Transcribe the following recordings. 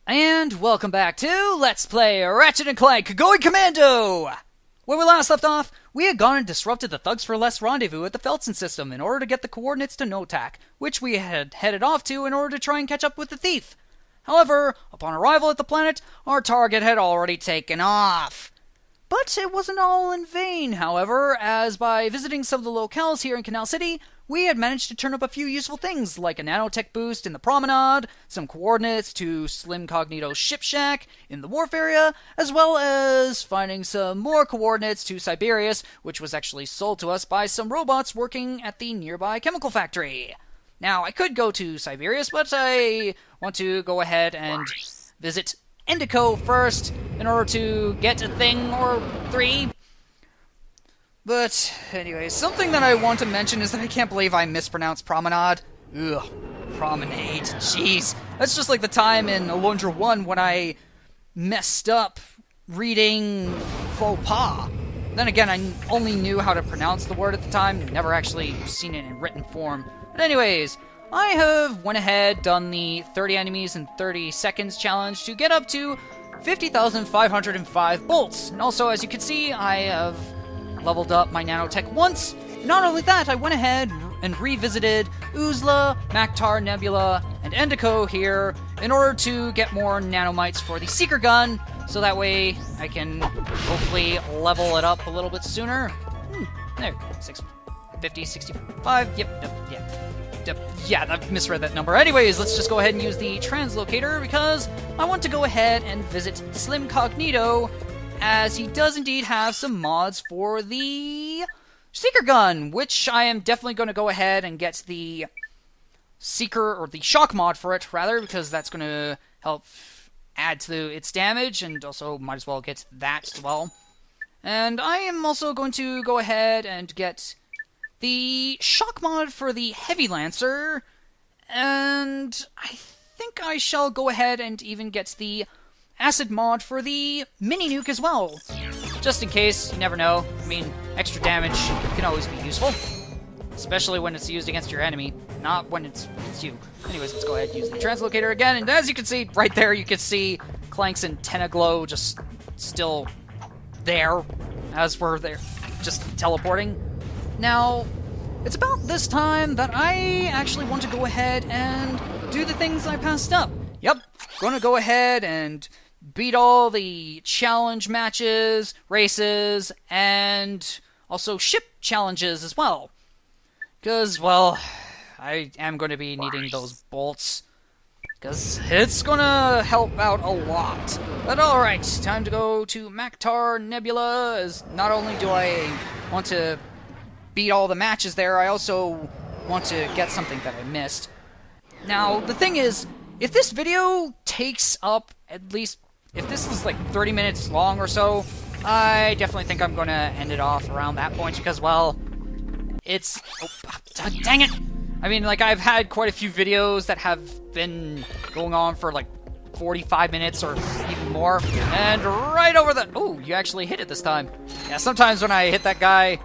And welcome back to Let's Play Ratchet Clank Going Commando! Where we last left off, we had gone and disrupted the Thugs for Less rendezvous at the Felton system in order to get the coordinates to Notak, which we had headed off to in order to try and catch up with the thief. However, upon arrival at the planet, our target had already taken off. But it wasn't all in vain, however, as by visiting some of the locales here in Canal City, we had managed to turn up a few useful things, like a nanotech boost in the promenade, some coordinates to Slim Cognito's ship shack in the wharf area, as well as finding some more coordinates to Siberius, which was actually sold to us by some robots working at the nearby chemical factory. Now, I could go to Siberius, but I want to go ahead and visit Endico first in order to get a thing or three. But anyway, something that I want to mention is that I can't believe I mispronounced promenade. Ugh, promenade, jeez. That's just like the time in Alondra 1 when I messed up reading faux pas. Then again, I only knew how to pronounce the word at the time, never actually seen it in written form. But anyways, I have went ahead, done the 30 enemies in 30 seconds challenge to get up to 50,505 bolts. And also, as you can see, I have leveled up my nanotech once. Not only that, I went ahead and revisited Uzla, Maktar, Nebula, and Endico here in order to get more nanomites for the Seeker gun, so that way I can hopefully level it up a little bit sooner. There, 650, 65, yeah, I misread that number. Anyways, let's just go ahead and use the translocator because I want to go ahead and visit Slim Cognito, as he does indeed have some mods for the Seeker gun, which I am definitely going to go ahead and get the Seeker, or the Shock mod for it, rather, because that's going to help add to its damage, and also might as well get that as well. And I am also going to go ahead and get the Shock mod for the Heavy Lancer, and I think I shall go ahead and even get the Acid mod for the Mini Nuke as well. Just in case, you never know. I mean, extra damage can always be useful. Especially when it's used against your enemy, not when it's you. Anyways, let's go ahead and use the translocator again, and as you can see, right there, you can see Clank's antenna glow just still there, as we're there, just teleporting. Now, it's about this time that I actually want to go ahead and do the things I passed up. Yep, gonna go ahead and beat all the challenge matches, races, and also ship challenges as well. Because, well, I am going to be needing those bolts, because it's going to help out a lot. But alright, time to go to Maktar Nebula, as not only do I want to beat all the matches there, I also want to get something that I missed. Now, the thing is, if this video takes up at least, if this is like 30 minutes long or so, I definitely think I'm going to end it off around that point because, well, it's... Oh, dang it! I mean, like, I've had quite a few videos that have been going on for like 45 minutes or even more, and right over the... Oh, you actually hit it this time. Yeah, sometimes when I hit that guy,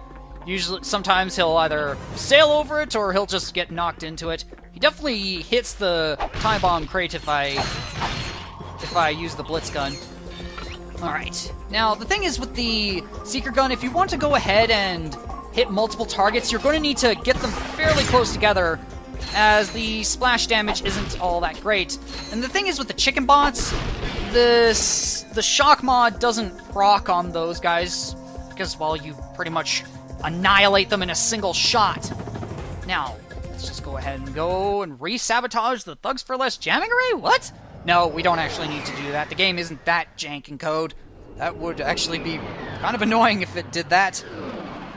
sometimes he'll either sail over it or he'll just get knocked into it. He definitely hits the time bomb crate if I use the blitz gun. Alright, now the thing is with the Seeker gun, if you want to go ahead and hit multiple targets, you're going to need to get them fairly close together, as the splash damage isn't all that great. And the thing is with the chicken bots, the Shock mod doesn't proc on those guys, because, well, you pretty much annihilate them in a single shot. Now, let's just go ahead and go and re-sabotage the Thugs for Less jamming array? What? No, we don't actually need to do that. The game isn't that jank in code. That would actually be kind of annoying if it did that.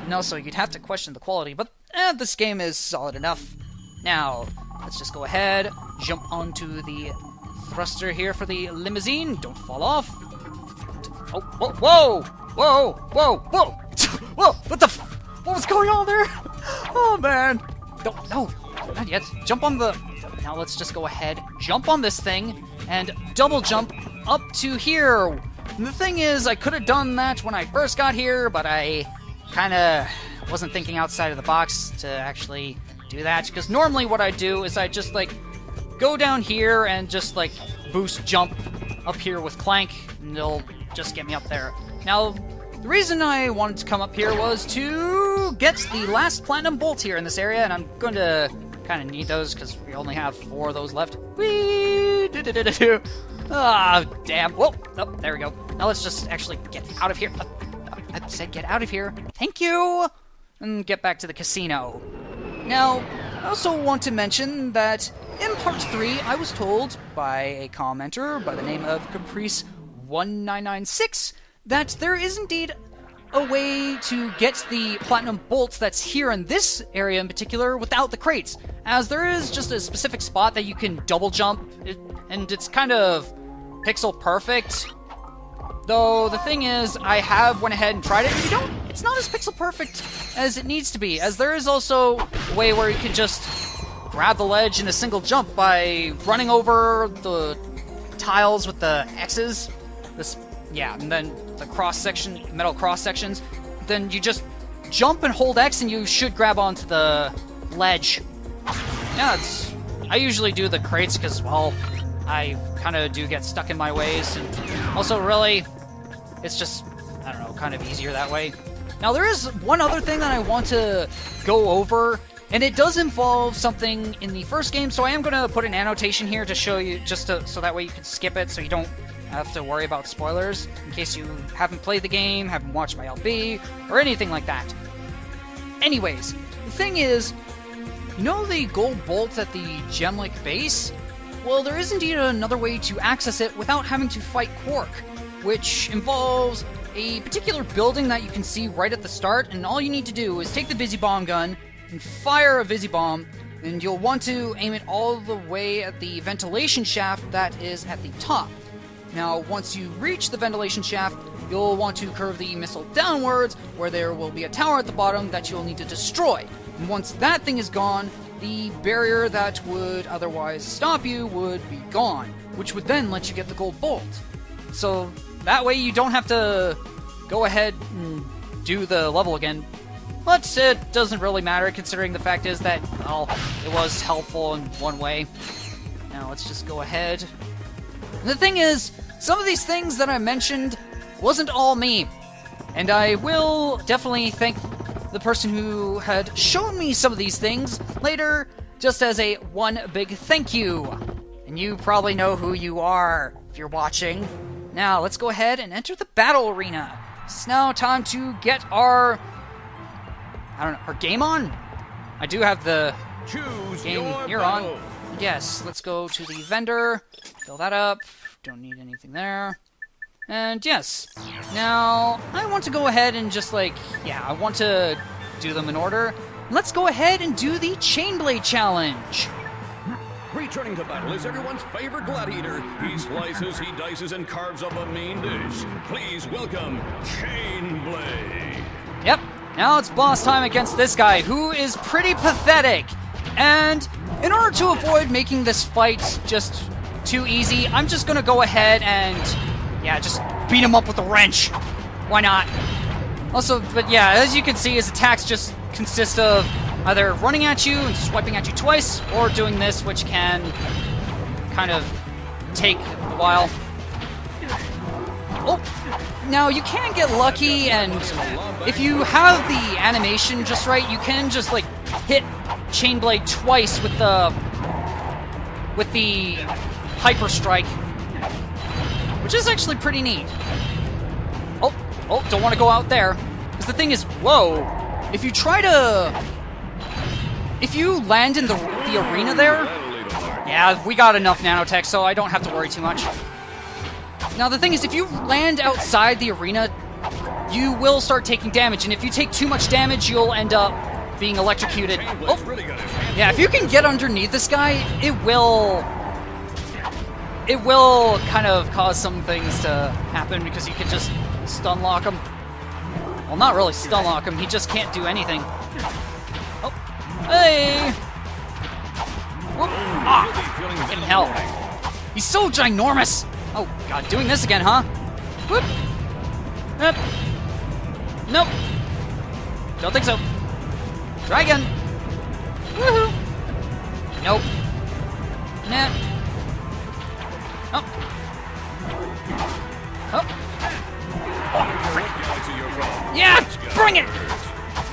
No, so you'd have to question the quality, but this game is solid enough. Now, let's just go ahead, jump onto the thruster here for the limousine. Don't fall off. Oh, whoa, whoa, whoa, whoa, whoa, whoa, what was going on there? Oh, man. No, not yet. Jump on the... Now let's just go ahead, jump on this thing, and double jump up to here. And the thing is, I could have done that when I first got here, but I kind of wasn't thinking outside of the box to actually do that, because normally what I do is I just, like, go down here and just, like, boost jump up here with Clank, and they'll just get me up there. Now, the reason I wanted to come up here was to get the last platinum bolt here in this area, and I'm going to kind of need those because we only have 4 of those left. Whee! Ah, damn. Whoa! Oh, there we go. Now let's just actually get out of here. I said get out of here. Thank you! And get back to the casino. Now, I also want to mention that in Part 3, I was told by a commenter by the name of Caprice1996 that there is indeed a way to get the platinum bolts that's here in this area in particular without the crates, as there is just a specific spot that you can double jump, and it's kind of pixel perfect. Though the thing is, I have went ahead and tried it, and it's not as pixel perfect as it needs to be, as there is also a way where you can just grab the ledge in a single jump by running over the tiles with the X's. And then the metal cross sections. Then you just jump and hold X, and you should grab onto the ledge. Yeah, I usually do the crates because, well, I kind of do get stuck in my ways, and also really, it's just, I don't know, kind of easier that way. Now, there is one other thing that I want to go over, and it does involve something in the first game, so I am going to put an annotation here to show you, so that way you can skip it, so you don't have to worry about spoilers, in case you haven't played the game, haven't watched my LB, or anything like that. Anyways, the thing is, you know the gold bolts at the Gemlik base? Well, there is indeed another way to access it without having to fight Quark, which involves a particular building that you can see right at the start, and all you need to do is take the Busy Bomb gun and fire a Busy Bomb, and you'll want to aim it all the way at the ventilation shaft that is at the top. Now, once you reach the ventilation shaft, you'll want to curve the missile downwards, where there will be a tower at the bottom that you'll need to destroy. And once that thing is gone, the barrier that would otherwise stop you would be gone, which would then let you get the gold bolt. So that way you don't have to go ahead and do the level again. But it doesn't really matter, considering the fact is that, well, it was helpful in one way. Now let's just go ahead. And the thing is, some of these things that I mentioned wasn't all me. And I will definitely thank the person who had shown me some of these things later, just as a one big thank you. And you probably know who you are if you're watching. Now, let's go ahead and enter the battle arena. It's now time to get our game on? I do have the game here on. Yes, let's go to the vendor, fill that up, don't need anything there. And yes, now I want to go ahead and just I want to do them in order. Let's go ahead and do the Chainblade Challenge. Returning to battle is everyone's favorite gladiator. He slices, he dices, and carves up a mean dish. Please welcome Chainblade. Yep, now it's boss time against this guy, who is pretty pathetic. And in order to avoid making this fight just too easy, I'm just gonna go ahead and, just beat him up with a wrench. Why not? Also, but yeah, as you can see, his attacks just consist of either running at you and swiping at you twice, or doing this, which can kind of take a while. Oh, now you can get lucky, and if you have the animation just right, you can just hit Chainblade twice with the Hyper Strike, which is actually pretty neat. Oh, don't want to go out there. Because the thing is, whoa, if you land in the arena there, yeah, we got enough nanotech, so I don't have to worry too much. Now the thing is, if you land outside the arena, you will start taking damage, and if you take too much damage, you'll end up being electrocuted. Oh, yeah, if you can get underneath this guy, it will kind of cause some things to happen, because you can just stun lock him. Well, not really stun lock him, he just can't do anything. Oh, hey! Whoop. Ah, fucking hell. He's so ginormous! Oh, God, doing this again, huh? Whoop! Nope. Nope. Don't think so. Try again. Woohoo! Nope. Nah. Oh. Oh. Yeah, bring it!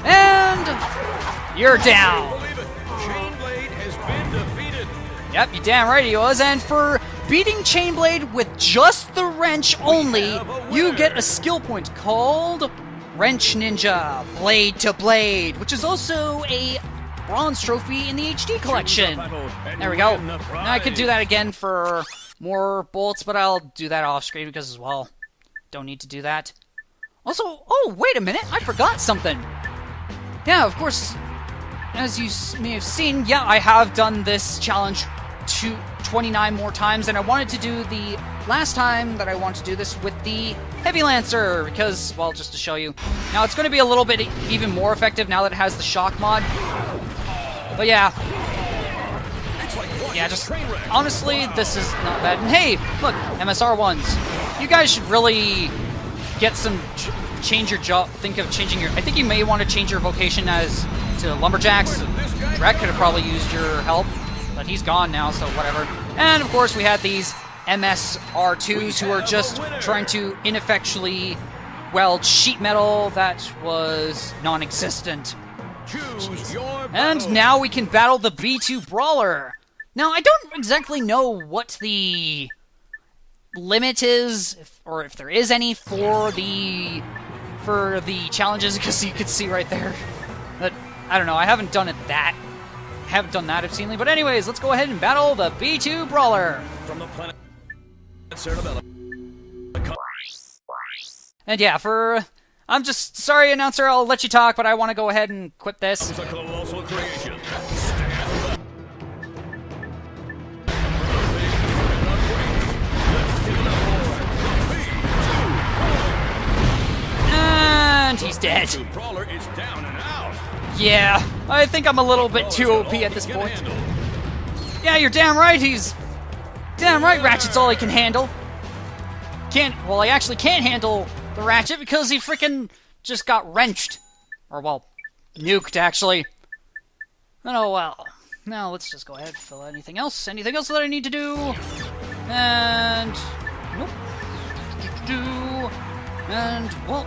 And you're down. Chainblade has been defeated. Yep, you damn right he was. And for beating Chainblade with just the wrench only, you get a skill point called Wrench Ninja Blade to Blade, which is also a bronze trophy in the HD collection. There we go. Now I could do that again for more bolts, but I'll do that off screen because, well, don't need to do that. Also, oh, wait a minute, I forgot something. Yeah, of course, as you may have seen, yeah, I have done this challenge 29 more times, and I wanted to do the last time that I want to do this with the Heavy Lancer, because, well, just to show you. Now, it's going to be a little bit even more effective now that it has the shock mod. But yeah. Yeah, just, honestly, this is not bad. And hey, look, MSR ones. You guys should really get some, change your job, think of changing your, I think you may want to change your vocation as to Lumberjacks. Drek could have probably used your help, but he's gone now, so whatever. And of course we had these MSR2s who are just trying to ineffectually weld sheet metal that was non-existent. And now we can battle the B2 Brawler. Now, I don't exactly know what the limit is, or if there is any for the challenges, because you can see right there. But I don't know. I haven't done that obscenely. But anyways, let's go ahead and battle the B2 Brawler. From the planet Cerebellum. And yeah, I'm just sorry, announcer. I'll let you talk, but I want to go ahead and quit this. It's a colossal creation. And he's dead. Brawler is down and out. Yeah, I think I'm a little bit too OP at this point. Yeah, you're damn right. Damn right. Ratchet's all he can handle. Well, he actually can't handle the Ratchet because he freaking just got wrenched, or well, nuked actually. Oh well. Now let's just go ahead and fill out anything else. Anything else that I need to do? And nope. And well.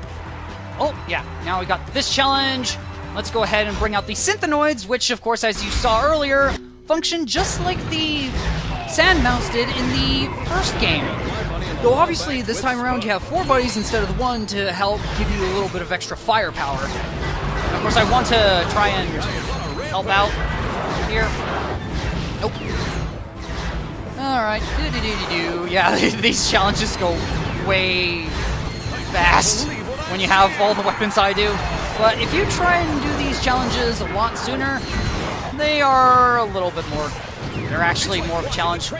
Oh, yeah, now we got this challenge. Let's go ahead and bring out the Synthenoids, which, of course, as you saw earlier, function just like the Sand Mouse did in the first game. Though, obviously, this time around you have 4 buddies instead of the 1 to help give you a little bit of extra firepower. Of course, I want to try and help out here. Nope. Alright. Yeah, these challenges go way fast when you have all the weapons I do. But if you try and do these challenges a lot sooner, they are a little bit more... They're actually more of a challenge.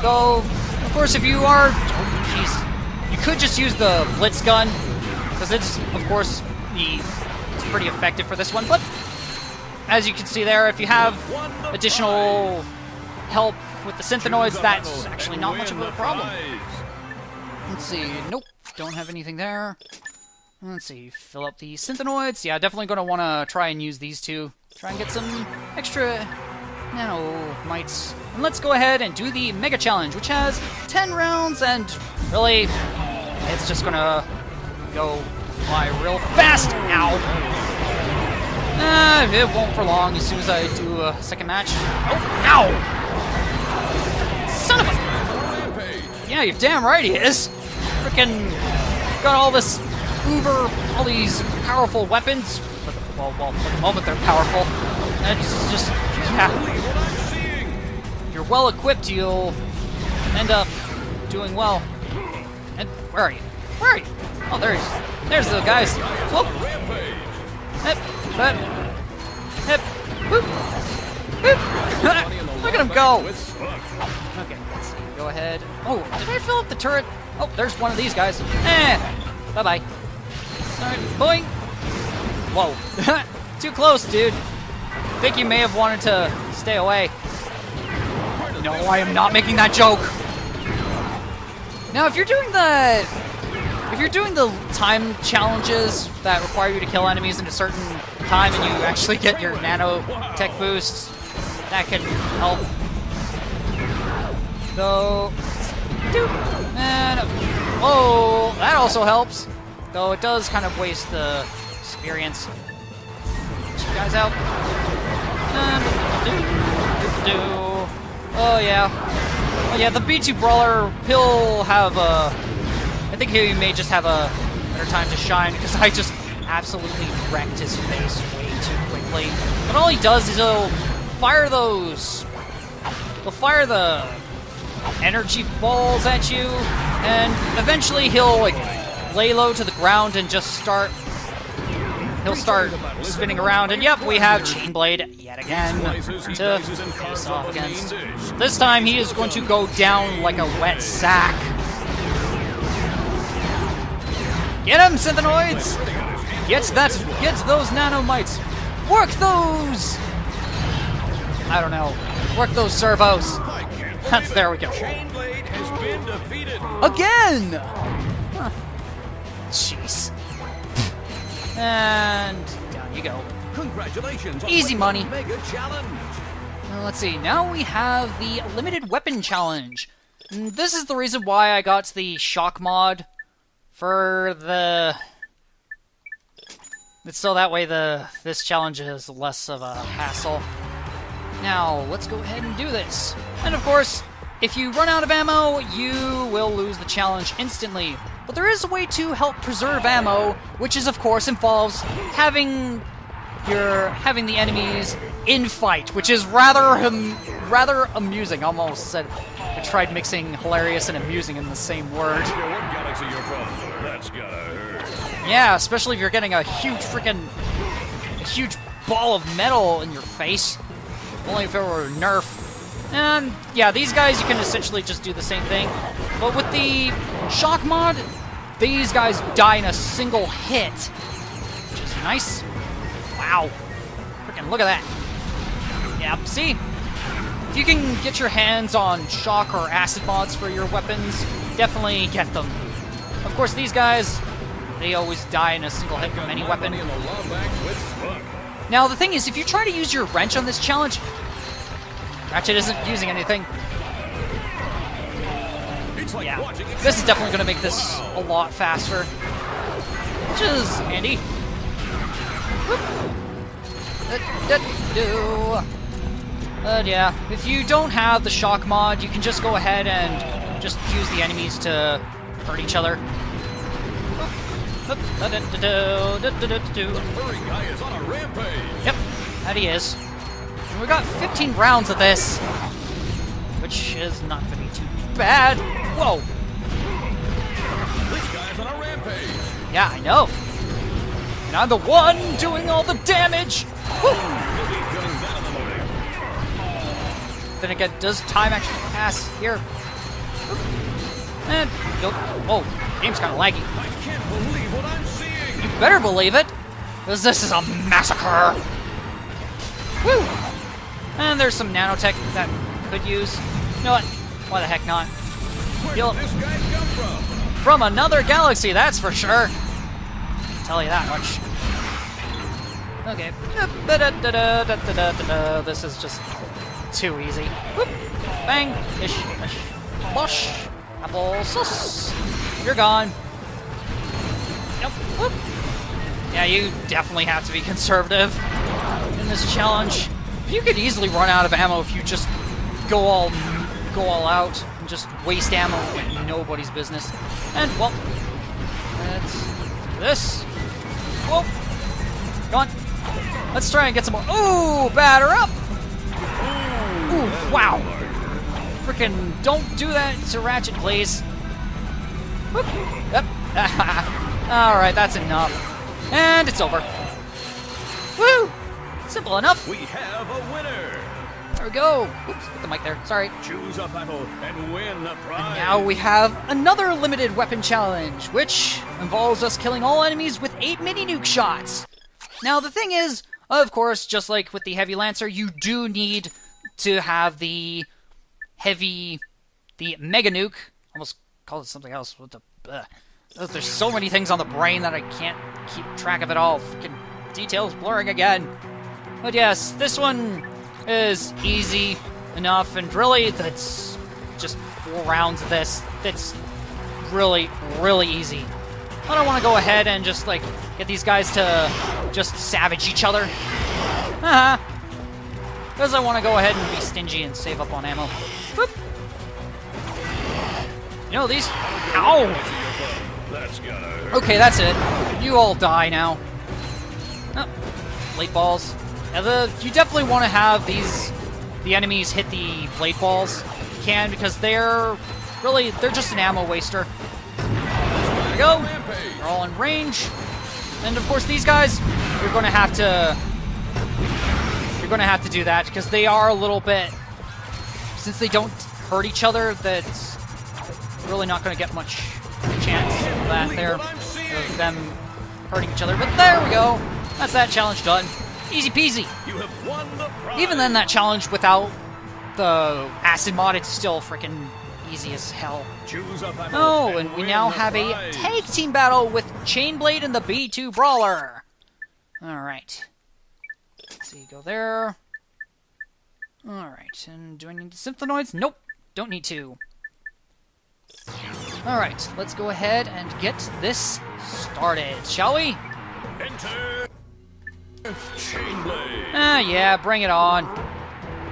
Though, of course, if you are... Oh, jeez. You could just use the Blitz gun, because it's, of course, it's pretty effective for this one. But, as you can see there, if you have additional help with the Synthenoids, that's actually not much of a problem. Let's see. Nope. Don't have anything there. Let's see. Fill up the Synthenoids. Yeah, definitely going to want to try and use these two. Try and get some extra nanomites. And let's go ahead and do the Mega Challenge, which has 10 rounds, and really, it's just going to go by real fast. Ow. It won't for long as soon as I do a second match. Oh, ow! Son of a... Yeah, you're damn right he is. Frickin' got all this all these powerful weapons. Well, for the moment they're powerful. And it's just, yeah. If you're well equipped, you'll end up doing well. And where are you? Where are you? Oh, there's the guys. Whoop. Hip, hip, hip, whoop, whoop. Look at him go. Okay, let's see. Go ahead. Oh, did I fill up the turret? Oh, there's one of these guys. Bye-bye. Alright, boing. Whoa. Too close, dude. I think you may have wanted to stay away. No, I am not making that joke. Now, if you're doing the time challenges that require you to kill enemies in a certain time and you actually get your nanotech boosts, that can help. Though, And, whoa, that also helps. Though it does kind of waste the experience. Get you guys out. Oh, yeah. Oh, yeah, the B2 Brawler, he'll have a... I think he may just have a better time to shine, because I just absolutely wrecked his face way too quickly. But all he does is he'll fire those... He'll fire the energy balls at you, and eventually he'll, like, lay low to the ground and just start... He'll start spinning around, and yep, we have Chainblade yet again to face off against. This time he is going to go down like a wet sack. Get him, Synthenoids! Get those nanomites! Work those! I don't know. Work those servos. There we go. Again! Huh. Jeez. And down you go. Congratulations! Easy money. Mega challenge. Let's see. Now we have the limited weapon challenge. And this is the reason why I got the shock mod for the. It's so that way this challenge is less of a hassle. Now let's go ahead and do this. And of course, if you run out of ammo, you will lose the challenge instantly. But there is a way to help preserve ammo, which is, of course, involves having the enemies in fight, which is rather amusing. Almost said I tried mixing hilarious and amusing in the same word. What galaxy you're from? That's gotta hurt. Yeah, especially if you're getting a huge ball of metal in your face. Only if it were Nerf. And yeah, these guys you can essentially just do the same thing. But with the shock mod, these guys die in a single hit. Which is nice. Wow. Freaking look at that. Yeah, see? If you can get your hands on shock or acid mods for your weapons, definitely get them. Of course, these guys, they always die in a single hit from any weapon. Now, the thing is, if you try to use your wrench on this challenge, Ratchet isn't using anything. Yeah, this is definitely going to make this a lot faster, which is handy. But yeah, if you don't have the shock mod, you can just go ahead and just use the enemies to hurt each other. The furry guy is on a rampage. Yep, that he is. And we got 15 rounds of this, which is not going to be too bad. Whoa. This guy's on a rampage. Yeah, I know. And I'm the one doing all the damage. Woo. Then again, does time actually pass here? And oh, game's kind of laggy. I can't believe what I'm seeing. You better believe it, because this is a massacre. Woo! And there's some nanotech that could use. You know what? Why the heck not? Where did this guy come from? From another galaxy, that's for sure. I'll tell you that much. Okay. This is just too easy. Whoop. Bang. Ish. Ish. Bosh. Apple sauce. You're gone. Yep. Whoop. Yeah, you definitely have to be conservative in this challenge. You could easily run out of ammo if you just go all out and just waste ammo like nobody's business. And well, let's do this. Whoa. Come on. Let's try and get some more. Ooh, batter up. Ooh, wow. Frickin' don't do that to Ratchet, please. Whoop. Yep. Alright, that's enough. And it's over. Woo! Simple enough. We have a winner. There we go. Oops, put the mic there. Sorry. Choose a battle and win the prize. Now we have another limited weapon challenge, which involves us killing all enemies with 8 mini-nuke shots. Now the thing is, of course, just like with the Heavy Lancer, you do need to have the Mega Nuke. Almost called it something else. What the? There's so many things on the brain that I can't keep track of it all. Freaking details blurring again. But yes, this one is easy enough, and really, that's just 4 rounds of this. It's really, really easy. I don't want to go ahead and just, like, get these guys to just savage each other. Because I want to go ahead and be stingy and save up on ammo. Boop. You know, these... Ow! Okay, that's it. You all die now. Oh, blade balls. Yeah, you definitely want to have the enemies hit the blade balls. You can, because they're just an ammo waster. There we go. They're all in range. And of course, these guys, you're going to have to do that, because they are a little bit, since they don't hurt each other, that's really not going to get much chance of that there, of them hurting each other. But there we go. That's that challenge done. Easy peasy. You have won the prize. Even then, that challenge without the acid mod, it's still freaking easy as hell. Oh, and we now have a tag team battle with Chainblade and the B2 Brawler. Alright. Let's see, go there. Alright, and do I need Symphonites? Nope, don't need to. Alright, let's go ahead and get this started, shall we? Enter Chainblade. Yeah, bring it on.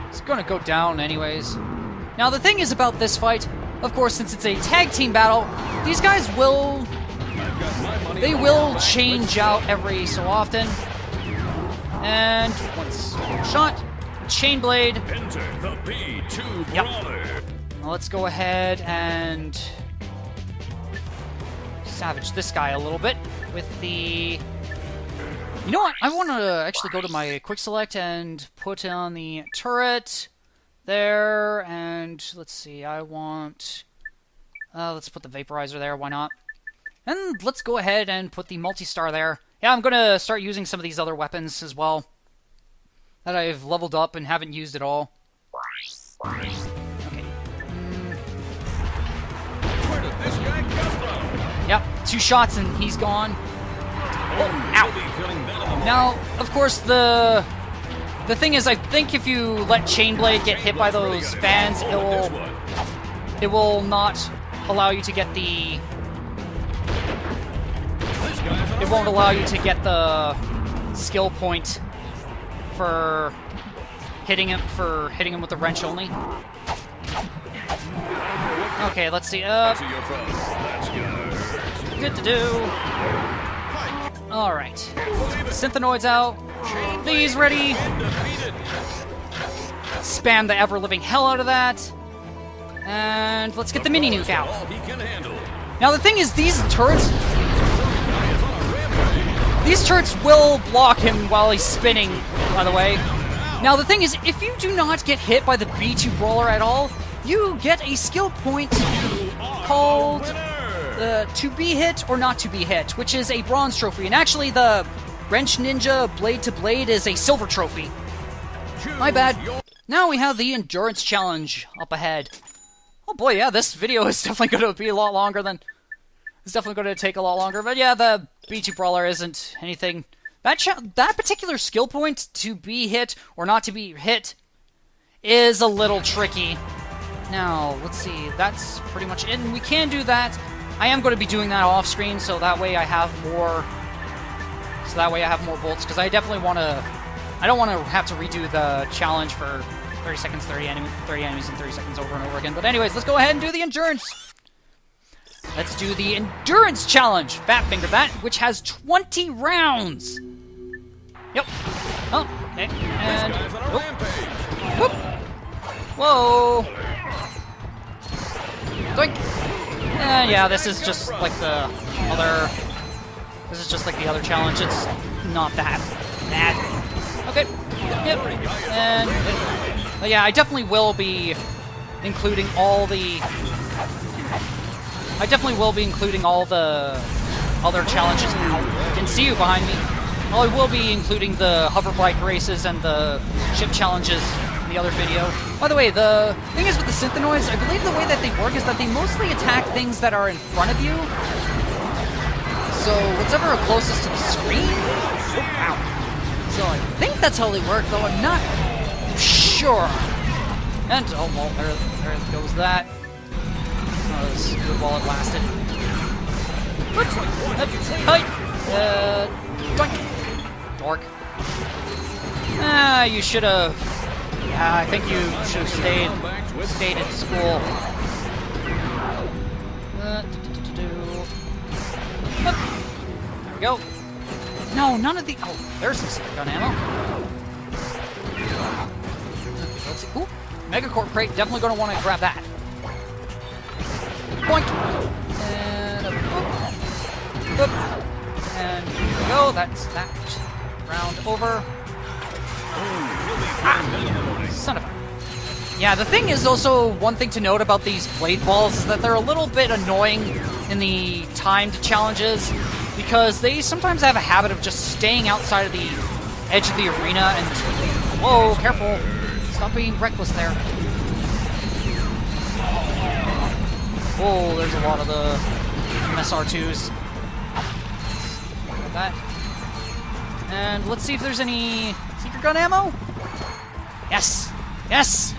It's gonna go down anyways. Now, the thing is about this fight, of course, since it's a tag team battle, these guys will... They will change out every so often. And once shot, Chainblade. Enter the B2 Brawler. Now let's go ahead and savage this guy a little bit with the... You know what? I want to actually go to my quick select and put on the turret there, and let's see, I want... let's put the vaporizer there, why not? And let's go ahead and put the multi-star there. Yeah, I'm going to start using some of these other weapons as well that I've leveled up and haven't used at all. Okay. Where did this guy come from? Yep, 2 shots and he's gone. Oh, ow. Now, of course, the thing is, I think if you let Chainblade get hit by those fans, it will not allow you to get the... It won't allow you to get the skill point for hitting him with the wrench only. Okay, let's see. Good to do. All right. Synthenoids out. These ready. Spam the ever-living hell out of that. And let's get the mini nuke out. Now the thing is, these turrets will block him while he's spinning, by the way. Now the thing is, if you do not get hit by the B2 Brawler at all, you get a skill point called to be hit or not to be hit, which is a bronze trophy. And actually, the Wrench Ninja Blade to Blade is a silver trophy. My bad. Now we have the Endurance Challenge up ahead. Oh boy, yeah, this video is definitely going to be a lot longer than... It's definitely going to take a lot longer, but yeah, the B2 Brawler isn't anything... That particular skill point, to be hit or not to be hit, is a little tricky. Now, let's see, that's pretty much it, and we can do that. I am going to be doing that off screen, so that way I have more... So that way I have more bolts, because I definitely want to... I don't want to have to redo the challenge for 30 seconds, 30 enemies in 30 seconds over and over again. But anyways, let's go ahead and do the endurance. Let's do the Endurance Challenge, Fat Finger that, which has 20 rounds. Yep. Oh, okay. And... Whoop. Whoa. Doink. Yeah, this is just like the other... This is just like the other challenge. It's not that bad. Okay. Yep. And... But yeah, I definitely will be including all the... other challenges now. I can see you behind me. Well, I will be including the hover bike races and the ship challenges in the other video. By the way, the thing is with the Synthenoids, I believe the way that they work is that they mostly attack things that are in front of you. So, whatever closest to the screen? Oh, wow. So I think that's how they work, though I'm not sure. And, oh, well, there goes that. That was good while it lasted. Hey! Doink! Dork. Ah, you should have... Yeah, I think you should have stayed in school. There we go. No, none of the... Oh, there's some secret gun ammo. Let's see. Ooh, Megacorp crate. Definitely going to want to grab that. Boink! And boop. And here we go. That's that round over. Ah, son of a... Yeah, the thing is also, one thing to note about these blade balls is that they're a little bit annoying in the timed challenges, because they sometimes have a habit of just staying outside of the edge of the arena and... Whoa, careful. Stop being reckless there. Whoa, there's a lot of the MSR2s. Like that. And let's see if there's any secret gun ammo. Yes! Yes!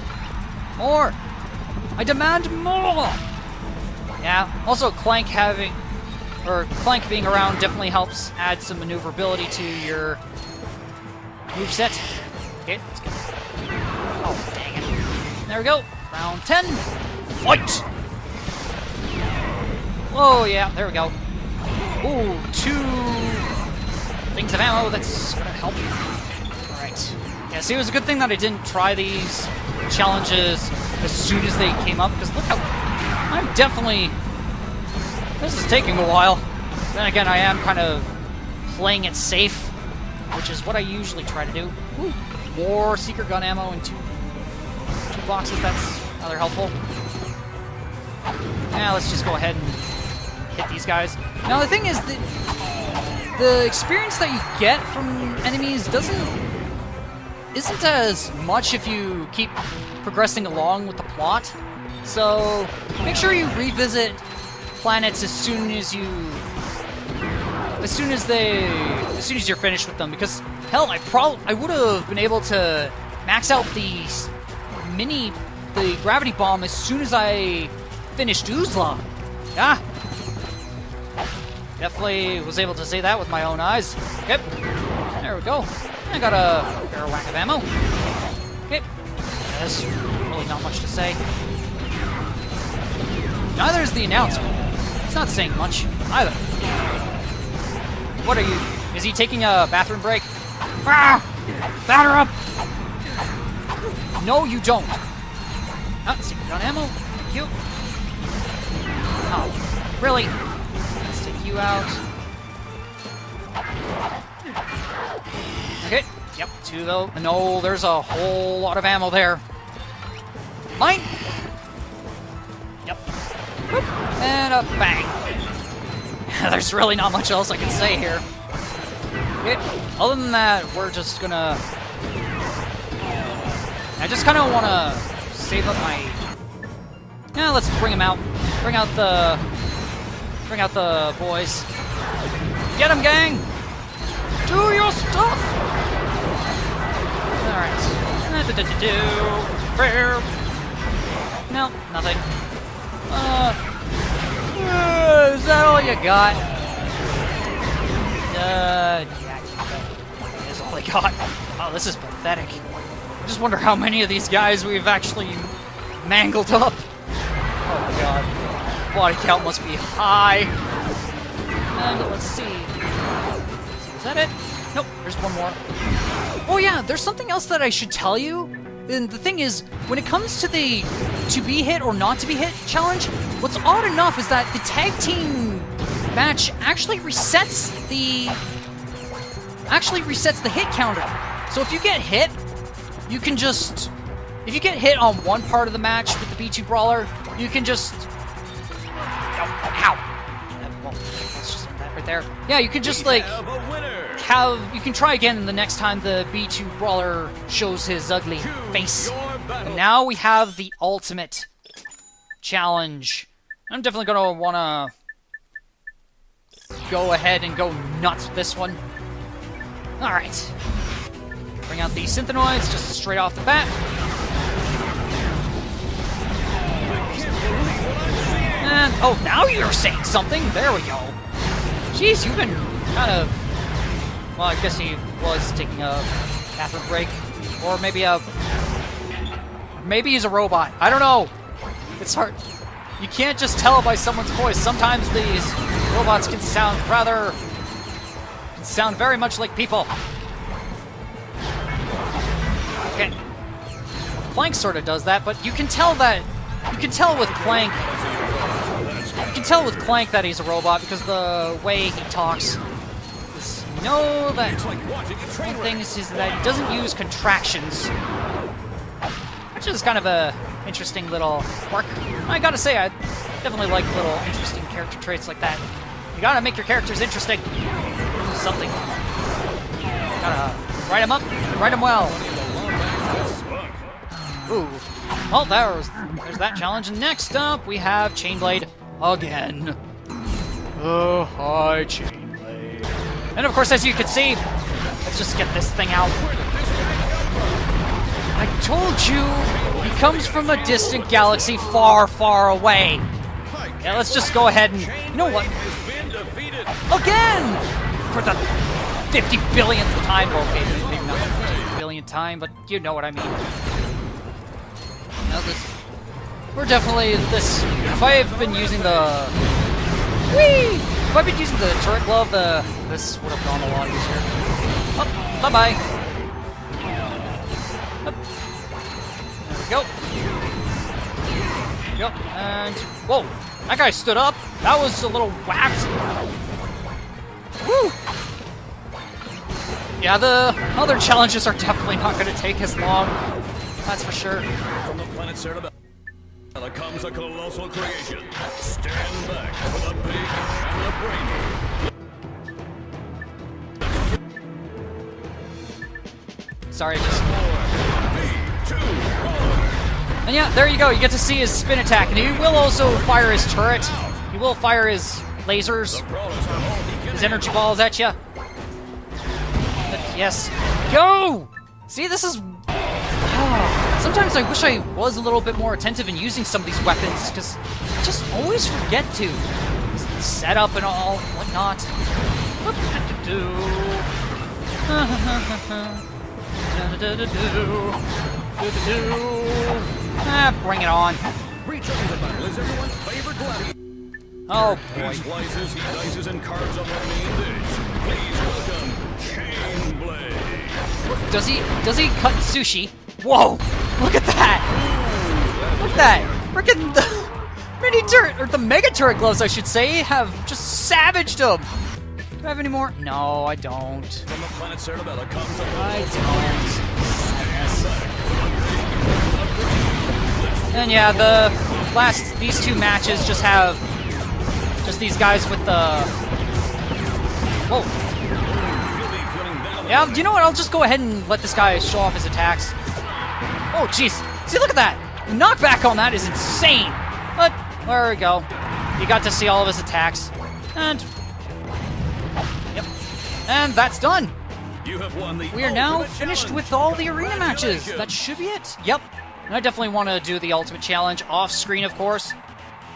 More! I demand more! Yeah, also Clank being around definitely helps add some maneuverability to your moveset. Okay, let's go. Oh, dang it. There we go. Round 10. Fight! Oh, yeah, there we go. Ooh, 2 things of ammo. That's gonna help. Alright. Yeah, see, it was a good thing that I didn't try these challenges as soon as they came up, because look how... I'm definitely... This is taking a while. Then again, I am kind of playing it safe, which is what I usually try to do. Ooh, more secret gun ammo in two boxes. That's rather helpful. Now let's just go ahead and hit these guys. Now the thing is that the experience that you get from enemies isn't as much if you keep progressing along with the plot. So make sure you revisit planets as soon as you're finished with them, because hell, I would have been able to max out the gravity bomb as soon as I finished Uzla. Yeah. Definitely was able to say that with my own eyes. Okay. There we go. I got a fair whack of ammo. Okay. There's really not much to say. Neither is the announcer. It's not saying much either. What are you? Is he taking a bathroom break? Ah! Batter up! No, you don't. Ah, secret gun ammo. Thank you. Oh, really? Let's take you out. Okay. Yep, 2 though. No, there's a whole lot of ammo there. Mine. Yep. Whoop. And a bang. There's really not much else I can say here. Okay. Other than that, we're just gonna... I just kind of want to save up my... Yeah, let's bring him out. Bring out the boys. Get him, gang! Do your stuff! Alright. No, nothing. Is that all you got? Yeah, that is all I got. Oh, this is pathetic. I just wonder how many of these guys we've actually mangled up. Oh my god. Body count must be high. And let's see. Is that it? Nope, there's one more. Oh yeah, there's something else that I should tell you. And the thing is, when it comes to the to be hit or not to be hit challenge, what's odd enough is that the tag team match actually resets the hit counter. So if you get hit, you can just... If you get hit on one part of the match with the B2 Brawler, you can just... Ow! Well, let's just end that right there. Yeah, you can just, like... You can try again the next time the B2 Brawler shows his ugly face. And now we have the ultimate challenge. I'm definitely going to want to go ahead and go nuts with this one. Alright. Bring out the Synthenoids just straight off the bat. And, oh, now you're saying something! There we go. Jeez, you've been kind of... Well, I guess he was taking a bathroom break. Or maybe he's a robot. I don't know. It's hard. You can't just tell by someone's voice. Sometimes these robots can sound very much like people. Okay. Clank sort of does that, but you can tell with Clank that he's a robot because the way he talks. You know that one thing is that he doesn't use contractions, which is kind of a interesting little quirk. I gotta say, I definitely like little interesting character traits like that. You gotta make your characters interesting. Do something. Gotta write them up, write them well. Ooh. Well, there's that challenge. And next up, we have Chainblade again. Oh, hi, Chainblade. And of course, as you can see, let's just get this thing out. I told you, he comes from a distant galaxy far, far away. Yeah, let's just go ahead and, you know what? Again! For the 50 billionth time. Well, okay, maybe not 50 billionth time, but you know what I mean. Now we're definitely this. If I've been using the if I've been using the turret glove, this would have gone a lot easier. Oh, bye bye. Oh. There we go. Yep. And whoa, that guy stood up. That was a little whacked. Woo. Yeah, the other challenges are definitely not going to take as long. That's for sure. From the planet Cerebellum comes a colossal creation. Stand back for the big and the brainy. Sorry, just... And yeah, there you go. You get to see his spin attack. And he will also fire his turret. He will fire his lasers. His energy balls at you. But yes. Go! See, this is... Sometimes I wish I was a little bit more attentive in using some of these weapons, because I just always forget to. Setup and all, whatnot. Bring it on. Returning to battle is everyone's favorite gladiator. Oh boy. He slices, he dices, and carves up a main dish. Please welcome Chainblade. Does he cut sushi? Whoa! Look at that! Look at that! Frickin' the mini turret, or the mega turret gloves, I should say, have just savaged him. Do I have any more? No, I don't. From the planet Cerebellum comes a I don't. And yeah, these two matches just have these guys with the. Whoa. Yeah, do you know what? I'll just go ahead and let this guy show off his attacks. Oh, jeez. See, look at that. The knockback on that is insane. But, there we go. You got to see all of his attacks. And, yep. And that's done. You have won the We are now finished with all the arena matches. That should be it. Yep. And I definitely want to do the ultimate challenge off screen, of course.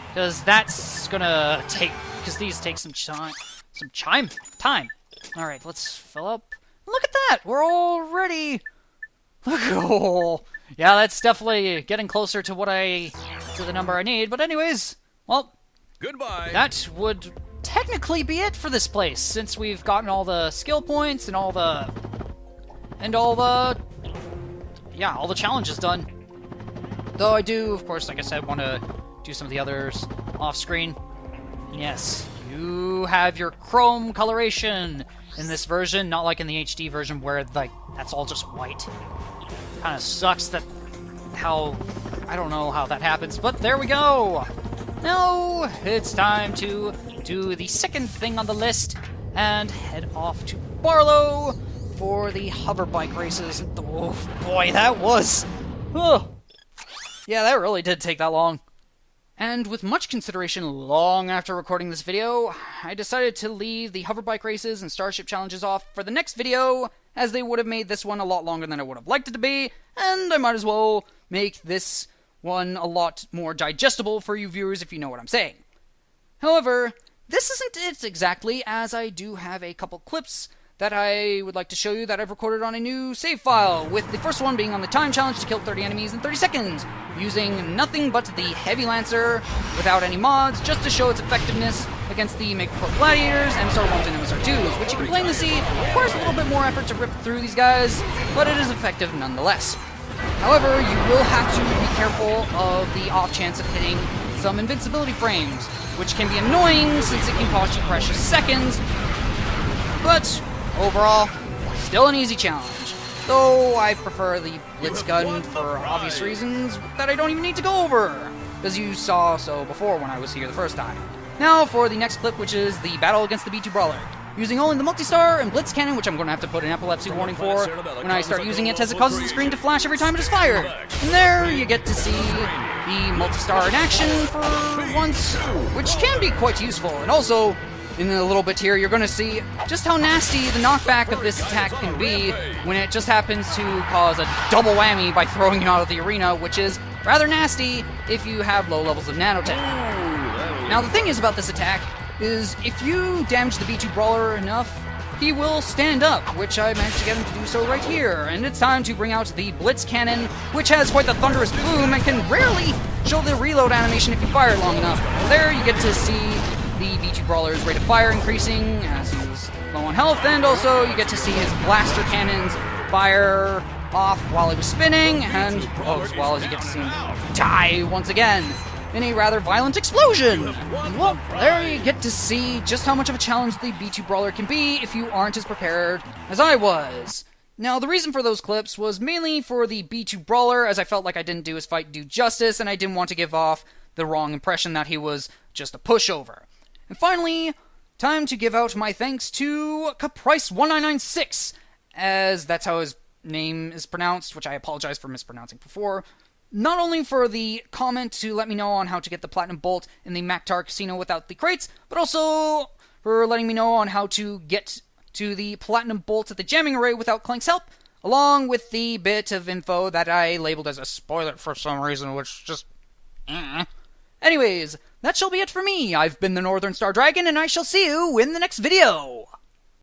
Because that's gonna take... Because these take some time. Alright, let's fill up. Look at that. We're already... Oh, yeah, that's definitely getting closer to the number I need. But anyways, well, goodbye. That would technically be it for this place, since we've gotten all the skill points and all the challenges done. Though I do, of course, like I said, want to do some of the others off screen. Yes, you have your chrome coloration in this version, not like in the HD version where that's all just white. Kind of sucks that I don't know how that happens, but there we go. Now it's time to do the second thing on the list and head off to Barlow for the hover bike races. Oh boy, that was... Oh. Yeah, that really did take that long. And with much consideration long after recording this video, I decided to leave the hover bike races and starship challenges off for the next video, as they would have made this one a lot longer than I would have liked it to be, and I might as well make this one a lot more digestible for you viewers, if you know what I'm saying. However, this isn't it exactly, as I do have a couple clips that I would like to show you that I've recorded on a new save file, with the first one being on the time challenge to kill 30 enemies in 30 seconds, using nothing but the Heavy Lancer without any mods, just to show its effectiveness against the Megacorp Gladiators, MSR1s and MSR2s, which you can plainly see requires a little bit more effort to rip through these guys, but it is effective nonetheless. However, you will have to be careful of the off chance of hitting some invincibility frames, which can be annoying since it can cost you precious seconds, but overall, still an easy challenge, though I prefer the Blitz gun for obvious reasons that I don't even need to go over, because you saw so before when I was here the first time. Now for the next clip, which is the battle against the B2 Brawler, using only the multi-star and Blitz cannon, which I'm going to have to put an epilepsy warning for when I start using it, as it causes the screen to flash every time it is fired. And there you get to see the multi-star in action for once, which can be quite useful, and also in a little bit here, you're going to see just how nasty the knockback of this attack can be when it just happens to cause a double whammy by throwing you out of the arena, which is rather nasty if you have low levels of nanotech. Now, the thing is about this attack is if you damage the B2 Brawler enough, he will stand up, which I managed to get him to do so right here. And it's time to bring out the Blitz Cannon, which has quite the thunderous boom and can rarely show the reload animation if you fire it long enough. There you get to see the B2 Brawler's rate of fire increasing as he's low on health, and also you get to see his blaster cannons fire off while he was spinning, and as well as you get to see him die once again in a rather violent explosion. And well, there you get to see just how much of a challenge the B2 Brawler can be if you aren't as prepared as I was. Now, the reason for those clips was mainly for the B2 Brawler, as I felt like I didn't do his fight due justice, and I didn't want to give off the wrong impression that he was just a pushover. And finally, time to give out my thanks to Caprice1996, as that's how his name is pronounced, which I apologize for mispronouncing before. Not only for the comment to let me know on how to get the Platinum Bolt in the Maktar Casino without the crates, but also for letting me know on how to get to the Platinum Bolt at the jamming array without Clank's help, along with the bit of info that I labeled as a spoiler for some reason, which just... Anyways, that shall be it for me. I've been the NorthernStarDragon, and I shall see you in the next video.